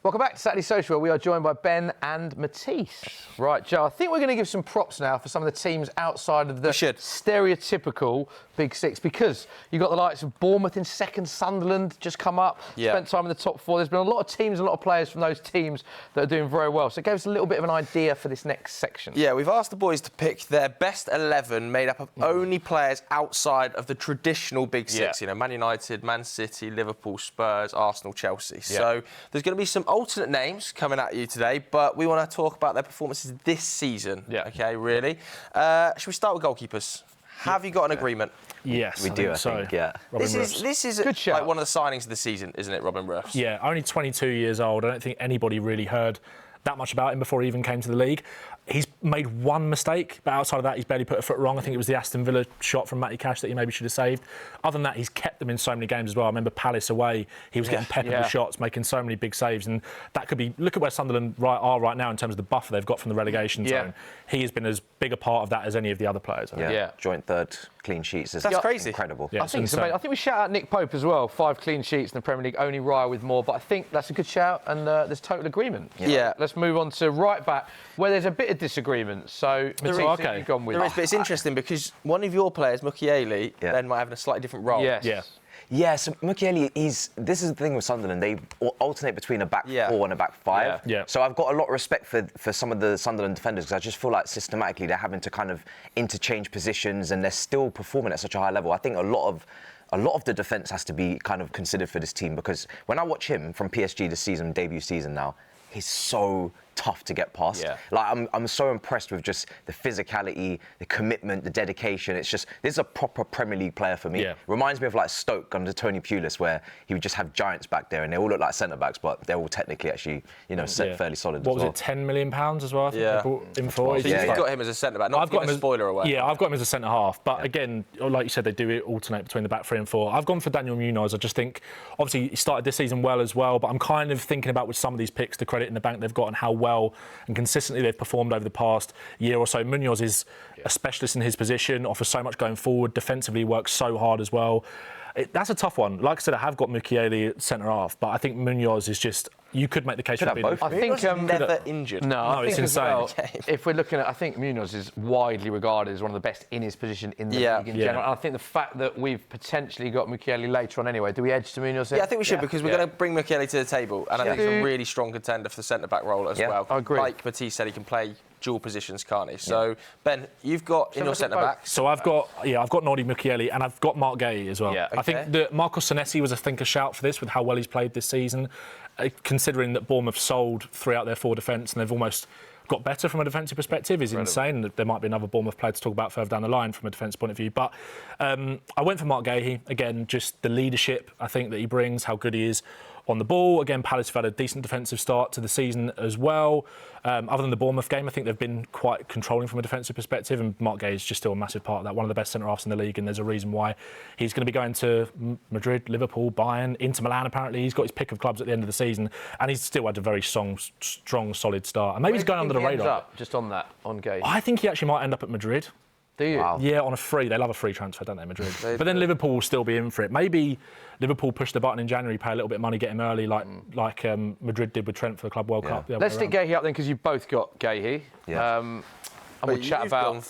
Welcome back to Saturday Social, where we are joined by Ben and Matisse. Right, Joe, I think we're going to give some props now for some of the teams outside of the stereotypical Big Six, because you've got the likes of Bournemouth in second, Sunderland just come up, spent time in the top four. There's been a lot of teams, a lot of players from those teams that are doing very well. So it gave us a little bit of an idea for this next section. Yeah, we've asked the boys to pick their best 11 made up of only players outside of the traditional Big Six. You know, Man United, Man City, Liverpool, Spurs, Arsenal, Chelsea. So there's going to be some alternate names coming at you today, but we want to talk about their performances this season. Okay, really. Should we start with goalkeepers? Have you got an agreement? Yes, we do. I think. Yeah. This is good shout. like one of the signings of the season, isn't it, Robin Ruffs? Yeah, only 22 years old. I don't think anybody really heard that much about him before he even came to the league. He's made one mistake, but outside of that, he's barely put a foot wrong. I think it was the Aston Villa shot from Matty Cash that he maybe should have saved. Other than that, he's kept them in so many games as well. I remember Palace away, he was getting peppered with shots, making so many big saves. And that could be, look at where Sunderland are right now in terms of the buffer they've got from the relegation zone. He has been as big a part of that as any of the other players. Joint third clean sheets. That's crazy. Incredible. I think we shout out Nick Pope as well. 5 clean sheets in the Premier League, only Raya with more. But I think that's a good shout, and there's total agreement. Let's move on to right back, where there's a bit of disagreement. So, Matisse, you've gone with. There is, but it's interesting because one of your players, Mukiele, then might have a slightly different role. Yeah, so Mukiele, this is the thing with Sunderland. They alternate between a back four and a back five. So I've got a lot of respect for some of the Sunderland defenders, because I just feel like systematically they're having to kind of interchange positions and they're still performing at such a high level. I think a lot of the defence has to be kind of considered for this team, because when I watch him from PSG this season, debut season now, he's so tough to get past. Like I'm so impressed with just the physicality, the commitment, the dedication. It's just, this is a proper Premier League player for me. Reminds me of like Stoke under Tony Pulis, where he would just have giants back there and they all look like centre backs, but they're all technically actually, fairly solid. What was it, £10 million as well? I think they brought him for. So you've got him as a centre back. Not to give a spoiler away. Yeah, I've got him as a centre half. But again, like you said, they do alternate between the back 3 and 4. I've gone for Daniel Munoz. I just think, obviously, he started this season well as well, but I'm kind of thinking about with some of these picks, the credit in the bank they've got and how well and consistently they've performed over the past year or so. Munoz is a specialist in his position, offers so much going forward, defensively works so hard as well. That's a tough one. Like I said, I have got Mukiele at centre half, but I think Munoz is just, you could make the case for both. I think never injured. No, it's insane. Well, if we're looking at, I think Munoz is widely regarded as one of the best in his position in the league in general. And I think the fact that we've potentially got Mukiele later on anyway, do we edge to Munoz? Yeah, I think we should, because we're going to bring Mukiele to the table, and I think he's a really strong contender for the centre-back role as well. I agree. Like Matisse said, he can play dual positions, can't he? So, Ben, you've got in your centre-back. So I've got Nordi Mukiele and I've got Mark Gay as well. I think that Marcos Senesi was a shout for this with how well he's played this season, considering that Bournemouth sold 3 out their 4 defence and they've almost got better from a defensive perspective is insane. There might be another Bournemouth player to talk about further down the line from a defence point of view. But I went for Mark Gahey. Again, just the leadership I think that he brings, how good he is on the ball. Again, Palace have had a decent defensive start to the season as well. Other than the Bournemouth game, I think they've been quite controlling from a defensive perspective, and Mark Gay is just still a massive part of that. One of the best centre-halves in the league, and there's a reason why he's going to be going to Madrid, Liverpool, Bayern, Inter Milan apparently. He's got his pick of clubs at the end of the season, and he's still had a very strong, solid start. And maybe he's going under the radar. Just on that, on Gay. I think he actually might end up at Madrid. Do you? Wow. Yeah, on a free. They love a free transfer, don't they, Madrid? But then Liverpool will still be in for it. Maybe Liverpool push the button in January, pay a little bit of money, get him early, like Madrid did with Trent for the Club World Cup. Let's stick Gahey up then, because you've both got Gahey. And we'll chat about.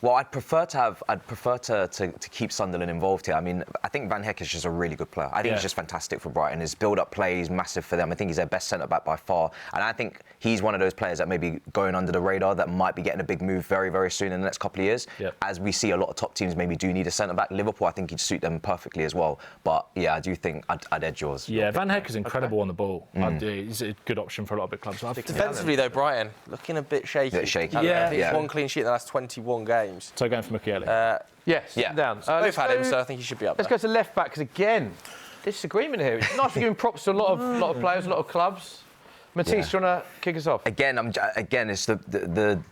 Well, I'd prefer to keep Sunderland involved here. I mean, I think Van Heck is just a really good player. I think he's just fantastic for Brighton. His build-up play is massive for them. I think he's their best centre-back by far. And I think he's one of those players that may be going under the radar, that might be getting a big move very, very soon in the next couple of years. As we see a lot of top teams maybe do need a centre-back. Liverpool, I think he'd suit them perfectly as well. But yeah, I do think I'd edge yours. Yeah, Van Heck is incredible on the ball. He's a good option for a lot of big clubs. Defensively though, Brighton, looking a bit shaky. Yeah. I think one clean sheet in the last 21 games. So going for Mukiele. Yes, down. Both had him, so I think he should be up there. Let's go to left back, because again, disagreement here. It's nice for giving props to a lot of players, a lot of clubs. Matisse, do you want to kick us off? Again, it's the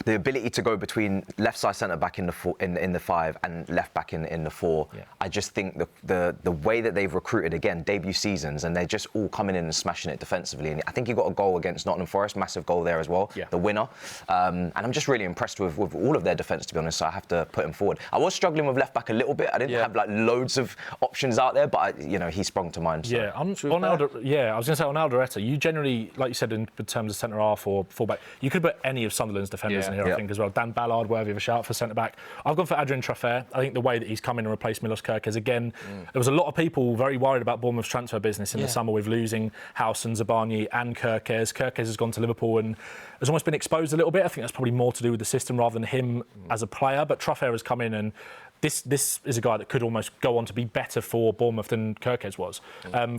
the ability to go between left side centre back in the 5 and left back in the 4. Yeah. I just think the way that they've recruited, again, debut seasons, and they're just all coming in and smashing it defensively. And I think he got a goal against Nottingham Forest, massive goal there as well, the winner. And I'm just really impressed with all of their defence, to be honest. So I have to put him forward. I was struggling with left back a little bit. I didn't have like loads of options out there, but he sprung to mind. So. Yeah, I was going to say on Aldereta, you generally, like you said, in terms of centre half or fullback, you could put any of Sunderland's defenders in here, I think, as well. Dan Ballard, worthy of a shout for centre back. I've gone for Adrian Traffert. I think the way that he's come in and replaced Milos Kerkez again, there was a lot of people very worried about Bournemouth's transfer business in the summer with losing Howson, Zabani and Kerkez. Kerkez has gone to Liverpool and has almost been exposed a little bit. I think that's probably more to do with the system rather than him as a player. But Traffert has come in and this is a guy that could almost go on to be better for Bournemouth than Kerkez was.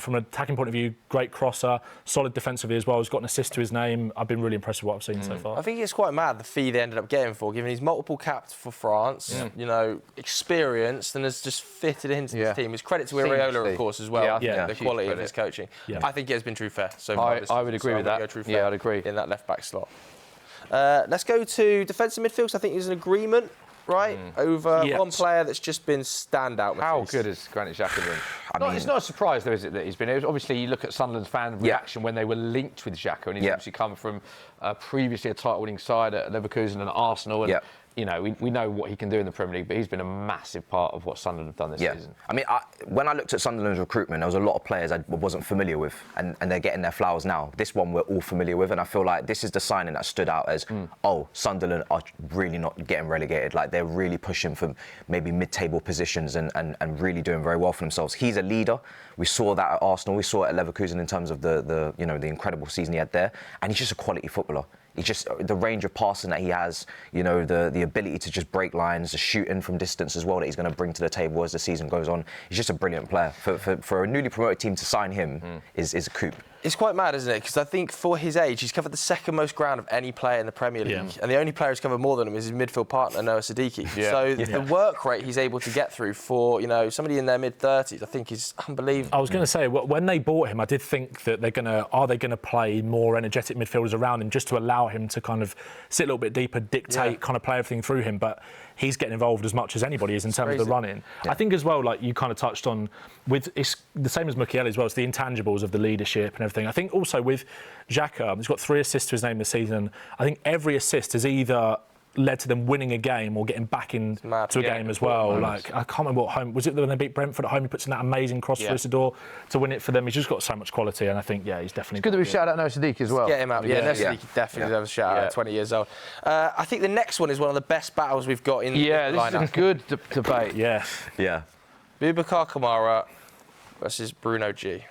From an attacking point of view, great crosser, solid defensively as well. He's got an assist to his name. I've been really impressed with what I've seen so far. I think it's quite mad the fee they ended up getting for, given he's multiple caps for France, experienced, and has just fitted into this team. It's credit to Areola, of course, as well. The quality of his coaching. I think it has been true fair so far. I would agree with that. I'd agree. In that left back slot. Let's go to defensive midfield. I think there's an agreement. Right, over one player that's just been standout. How good has Granit Xhaka been? It's not a surprise, though, is it, that he's been? Obviously, you look at Sunderland's fan reaction when they were linked with Xhaka, and he's obviously come from previously a title-winning side at Leverkusen and Arsenal. And, we know what he can do in the Premier League, but he's been a massive part of what Sunderland have done this season. I mean, when I looked at Sunderland's recruitment, there was a lot of players I wasn't familiar with, and they're getting their flowers now. This one we're all familiar with, and I feel like this is the signing that stood out as, Sunderland are really not getting relegated. Like, they're really pushing for maybe mid-table positions and really doing very well for themselves. He's a leader. We saw that at Arsenal. We saw it at Leverkusen in terms of the incredible season he had there, and he's just a quality footballer. He's just the range of passing that he has, the ability to just break lines, the shooting from distance as well that he's going to bring to the table as the season goes on. He's just a brilliant player. For a newly promoted team to sign him is a coup. It's quite mad, isn't it? Because I think for his age, he's covered the second most ground of any player in the Premier League. Yeah. And the only player who's covered more than him is his midfield partner, Noah Sadiki. So the work rate he's able to get through for, somebody in their mid-30s, I think is unbelievable. I was going to say, when they bought him, I did think that are they going to play more energetic midfielders around him just to allow him to kind of sit a little bit deeper, dictate, kind of play everything through him. But he's getting involved as much as anybody is in terms of the running. I think as well, like you kind of touched on, it's the same as Mukiele as well, it's the intangibles of the leadership and everything. I think also with Xhaka, he's got 3 assists to his name this season. I think every assist has either led to them winning a game or getting back into a game as well. Like, I can't remember what home was it when they beat Brentford at home. He puts in that amazing cross for Isidore to win it for them. He's just got so much quality, and I think he's definitely. It's good that we shout out Noah Sadiki as well. Get him out. Noah Sadiki definitely deserves a shout out. At 20 years old. I think the next one is one of the best battles we've got in the lineup. This is a good debate. Yeah. Boubacar Kamara versus Bruno G.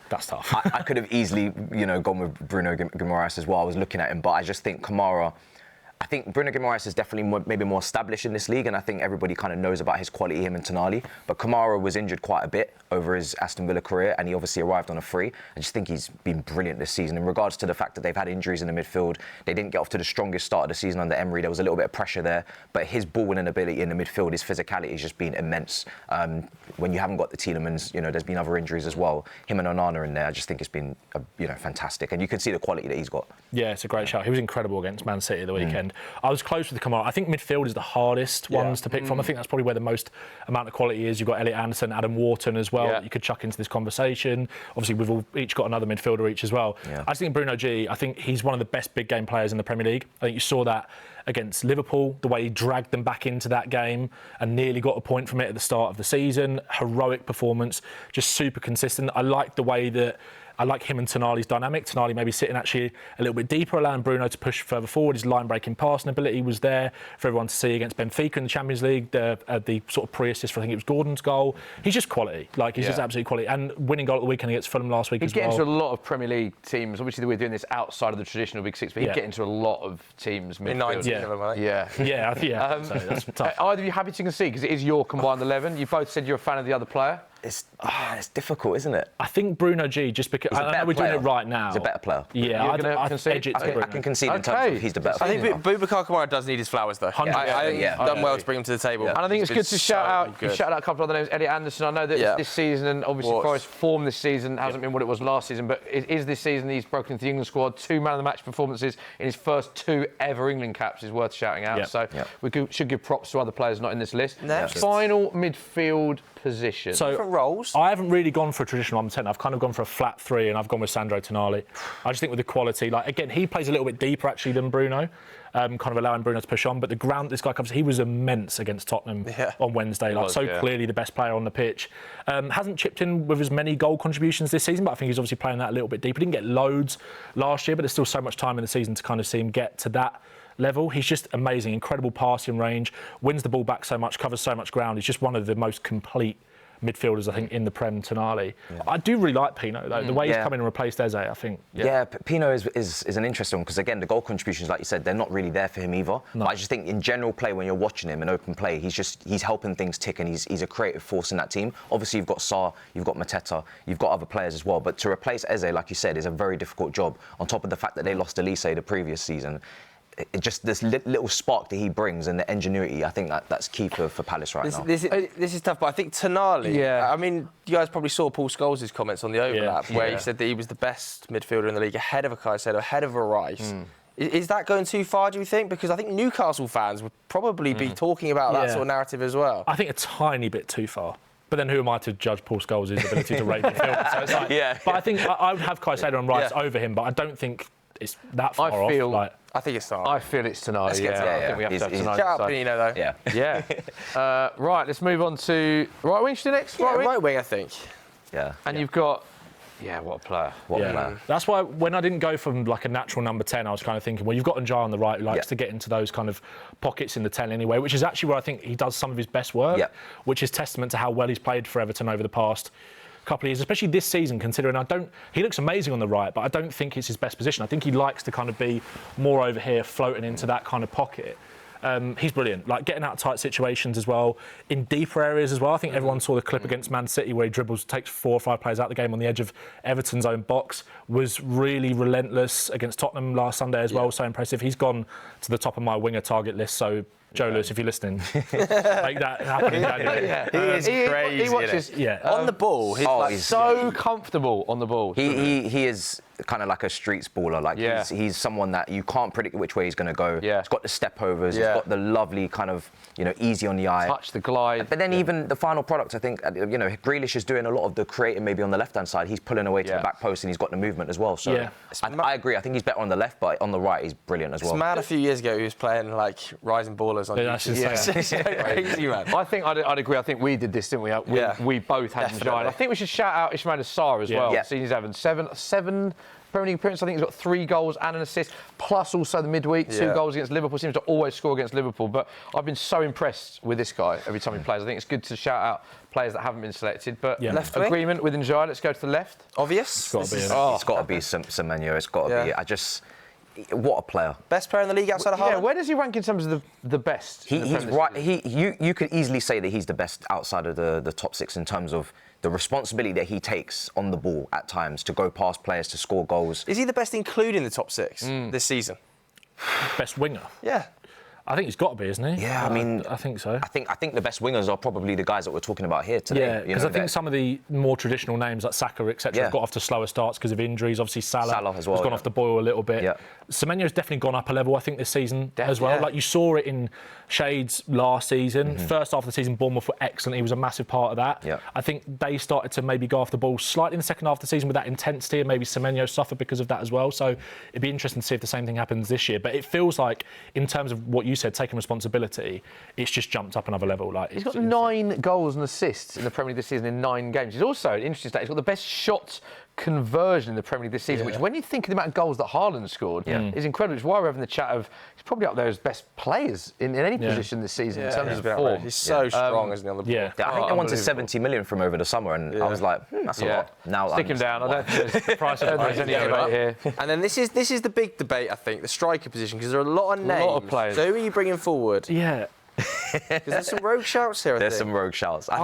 That's tough. I could have easily, gone with Bruno Guimaraes as well. I was looking at him, but I just think Kamara. I think Bruno Guimaraes is definitely maybe more established in this league, and I think everybody kind of knows about his quality, him and Tonali. But Kamara was injured quite a bit over his Aston Villa career, and he obviously arrived on a free. I just think he's been brilliant this season. In regards to the fact that they've had injuries in the midfield, they didn't get off to the strongest start of the season under Emery. There was a little bit of pressure there, but his ball-winning ability in the midfield, his physicality has just been immense. When you haven't got the Tielemans, there's been other injuries as well. Him and Onana in there, I just think it's been, fantastic. And you can see the quality that he's got. Yeah, it's a great shout. He was incredible against Man City the weekend. I was close with the Kamara. I think midfield is the hardest ones to pick from. I think that's probably where the most amount of quality is. You've got Elliot Anderson, Adam Wharton as well that you could chuck into this conversation. Obviously, we've all each got another midfielder each as well. I just think Bruno G, I think he's one of the best big game players in the Premier League. I think you saw that against Liverpool, the way he dragged them back into that game and nearly got a point from it at the start of the season. Heroic performance, just super consistent. I like the way that I like him and Tonali's dynamic. Tonali maybe sitting actually a little bit deeper, allowing Bruno to push further forward. His line-breaking passing ability was there for everyone to see against Benfica in the Champions League. The sort of pre-assist for, I think it was Gordon's goal. He's just quality. Like, he's just absolutely quality. And winning goal at the weekend against Fulham last week as well. He'd get into a lot of Premier League teams. Obviously, we're doing this outside of the traditional Big Six, but he'd get into a lot of teams. Midfield. So that's tough. Either of you happy to concede? Because it is your combined 11. You both said you're a fan of the other player. It's difficult, isn't it? I think Bruno G, just because I know we're doing it right now. He's a better player. Yeah, I can concede in terms of he's the better player. I think Boubacar Kamara does need his flowers, though. I think he's done well to bring him to the table. And I think it's good to shout out. You shouted out a couple of other names. Elliot Anderson. I know that this season, and obviously Forest's form this season hasn't been what it was last season, but it is this season he's broken into the England squad. 2 man of the match performances in his first 2 ever England caps is worth shouting out. So we should give props to other players not in this list. Final midfield position. So different roles. I haven't really gone for a traditional 1-10. I've kind of gone for a flat 3, and I've gone with Sandro Tonali. I just think with the quality, like again, he plays a little bit deeper actually than Bruno, kind of allowing Bruno to push on. But the ground this guy covers, he was immense against Tottenham on Wednesday. Clearly the best player on the pitch. Hasn't chipped in with as many goal contributions this season, but I think he's obviously playing that a little bit deeper. Didn't get loads last year, but there's still so much time in the season to kind of see him get to that level. He's just amazing, incredible passing range, wins the ball back so much, covers so much ground. He's just one of the most complete midfielders, I think, in the Prem. Tonali. I do really like Pino, though. The way he's come in and replaced Eze, I think. Yeah, Pino is an interesting one because, again, the goal contributions, like you said, they're not really there for him either. No. But I just think in general play, when you're watching him in open play, he's helping things tick, and he's a creative force in that team. Obviously, you've got Sarr, you've got Mateta, you've got other players as well. But to replace Eze, like you said, is a very difficult job. On top of the fact that they lost Elise the previous season. Just this little spark that he brings and the ingenuity, I think that's key for Palace right now. This is tough, but I think Tonali, I mean, you guys probably saw Paul Scholes' comments on the overlap where he said that he was the best midfielder in the league, ahead of a Caicedo, ahead of a Rice. Is that going too far, do you think? Because I think Newcastle fans would probably be talking about that sort of narrative as well. I think a tiny bit too far. But then who am I to judge Paul Scholes' ability to rate midfield? So it's like, But I think I would have Caicedo and Rice over him, but I don't think it's that far off. I think it's Tonali. I feel it's Tonali. I think we have to have Tonali. Shout out Pinino, though. Yeah. Right, let's move on to right wing. Should we do next? Right wing, I think. Yeah. And you've got. Yeah, what a player. What a player. That's why when I didn't go from like a natural number 10, I was kind of thinking, well, you've got Njai on the right who likes to get into those kind of pockets in the 10 anyway, which is actually where I think he does some of his best work, which is testament to how well he's played for Everton over the past couple of years, especially this season, considering he looks amazing on the right, but I don't think it's his best position. I think he likes to kind of be more over here, floating into that kind of pocket. He's brilliant, like getting out of tight situations as well, in deeper areas as well. I think everyone saw the clip against Man City where he dribbles, takes 4 or 5 players out of the game on the edge of Everton's own box, was really relentless against Tottenham last Sunday as well, so impressive. He's gone to the top of my winger target list, so Joe Lewis, if you're listening, make that happen in January. He is crazy. He watches on the ball. He's so comfortable on the ball. He is kind of like a streets baller. Like he's someone that you can't predict which way he's going to go. He's got the step overs. He's got the lovely kind of easy on the eye. Touch, the glide. But then even the final product, I think Grealish is doing a lot of the creating maybe on the left hand side. He's pulling away to the back post and he's got the movement as well. So I agree. I think he's better on the left, but on the right he's brilliant as well. It's mad. A few years ago he was playing like rising ballers on YouTube. Crazy, man. I think I'd agree. I think we did this, didn't we? We both had Njai. I think we should shout out Ismaila Sarr as well. He's having seven Premier League appearances. I think he's got 3 goals and an assist, plus also the midweek 2 goals against Liverpool. Seems to always score against Liverpool. But I've been so impressed with this guy every time he plays. I think it's good to shout out players that haven't been selected. But left agreement with Njai. Let's go to the left. Obvious. It's got to be Semenyo. It's got to be. What a player! Best player in the league outside of Haaland. Yeah, where does he rank in terms of the best? He's right. You could easily say that he's the best outside of the top 6 in terms of the responsibility that he takes on the ball at times to go past players to score goals. Is he the best, including the top 6 this season? Best winger. Yeah. I think he's got to be, isn't he? Yeah, I mean, I think so. I think the best wingers are probably the guys that we're talking about here today. Yeah, because I think some of the more traditional names like Saka, etc., have got off to slower starts because of injuries. Obviously, Salah as well, has gone off the boil a little bit. Yeah. Semenyo's definitely gone up a level, I think, this season as well. Like you saw it in shades last season. First half of the season, Bournemouth were excellent. He was a massive part of that. Yeah. I think they started to maybe go off the ball slightly in the second half of the season with that intensity, and maybe Semenyo suffered because of that as well. So it'd be interesting to see if the same thing happens this year. But it feels like, in terms of what you said, taking responsibility, it's just jumped up another level. Like he's got 9 goals and assists in the Premier League this season in 9 games. He's also an interesting stat. He's got the best shot conversion in the Premier League this season, which, when you think of the amount of goals that Haaland scored, is incredible. It's why we're having the chat of he's probably up there as best players in any position this season in terms of form. He's so strong, isn't he, on the ball? I think they wanted 70 million from over the summer, and I was like, that's a lot. Now stick him down. I don't think there's the price of any debate here. And then this is the big debate, I think, the striker position, because there are a lot of names. A lot of players. So who are you bringing forward? Yeah. There's some rogue shouts here. There's some rogue shouts. I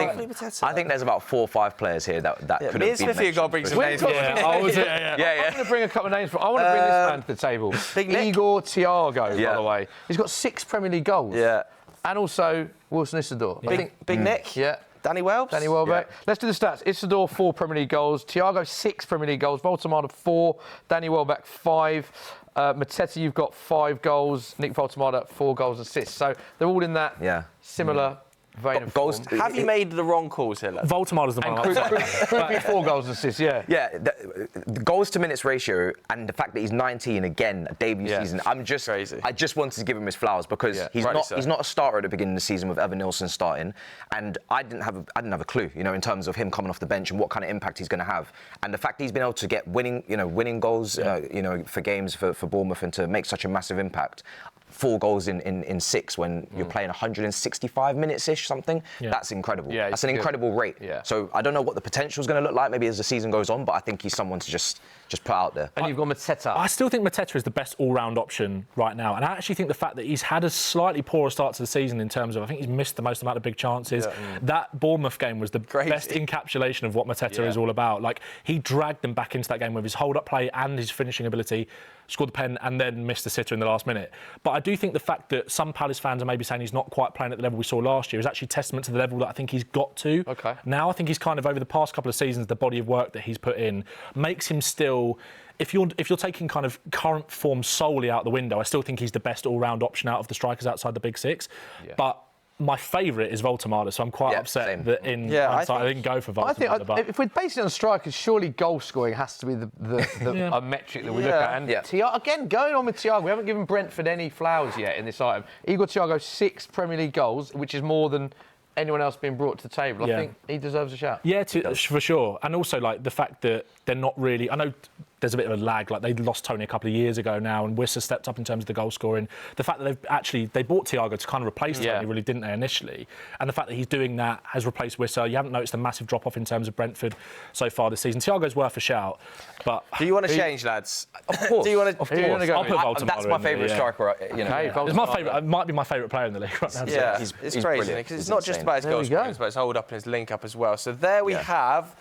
think there's about 4 or 5 players here that could have been mentioned. Got bring some names. I'm going to bring a couple of names. I want to bring this man to the table. Igor Thiago, by the way. He's got 6 Premier League goals. Yeah. And also Wilson Isidore. Big Nick. Yeah. Danny Welbeck. Let's do the stats. Isidore, 4 Premier League goals. Thiago, 6 Premier League goals. Voltemada, 4. Danny Welbeck, 5. Mateta, you've got 5 goals. Nick Voltemada, 4 goals and assists. So they're all in that similar vein of goals. Have you made the wrong calls here, lad? Voltemada's the one. Could be 4 goals and assists, yeah. Yeah, the goals to minutes ratio and the fact that he's 19 again, debut season. Crazy. I just wanted to give him his flowers because he's not a starter at the beginning of the season with Evan Nilsson starting, and I didn't have a clue, in terms of him coming off the bench and what kind of impact he's going to have. And the fact that he's been able to get winning goals, for games for Bournemouth and to make such a massive impact. 4 goals in 6 when you're playing 165 minutes-ish, something. Yeah. That's incredible. Yeah, that's an incredible rate. Yeah. So I don't know what the potential is going to look like maybe as the season goes on, but I think he's someone to just put out there. And you've got Mateta. I still think Mateta is the best all-round option right now. And I actually think the fact that he's had a slightly poorer start to the season in terms of, I think he's missed the most amount of big chances. Yeah. That Bournemouth game was the best encapsulation of what Mateta is all about. Like, he dragged them back into that game with his hold-up play and his finishing ability, scored the pen and then missed the sitter in the last minute. But I do think the fact that some Palace fans are maybe saying he's not quite playing at the level we saw last year is actually testament to the level that I think he's got to. Okay. Now I think he's kind of, over the past couple of seasons, the body of work that he's put in makes him still... If you're taking kind of current form solely out the window, I still think he's the best all-round option out of the strikers outside the big 6. Yeah. But my favourite is Voltemada, so I'm quite upset that in hindsight I didn't go for Voltemada. If we're basing it on strikers, surely goal scoring has to be a metric that we look at. And again, going on with Thiago, we haven't given Brentford any flowers yet in this item. Igor Thiago, 6 Premier League goals, which is more than anyone else being brought to the table. I think he deserves a shout. Yeah, for sure. And also, like, the fact that they're not really... I know there's a bit of a lag. Like, they lost Tony a couple of years ago now, and Wissa stepped up in terms of the goal scoring. The fact that they bought Thiago to kind of replace Tony, really, didn't they, initially? And the fact that he's doing that has replaced Wissa. You haven't noticed a massive drop-off in terms of Brentford so far this season. Thiago's worth a shout, but... Do you want to change, lads? Of course. Do you want to... Of course. I'll put Voltemada That's my favourite striker, It's my favourite. It might be my favourite player in the league right now. Yeah, it's crazy, because it's not just about his goals, it's about his hold-up and his link-up as well. So there we have...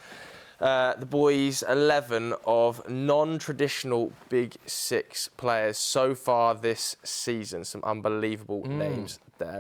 the boys' 11 of non-traditional Big 6 players so far this season. Some unbelievable names there.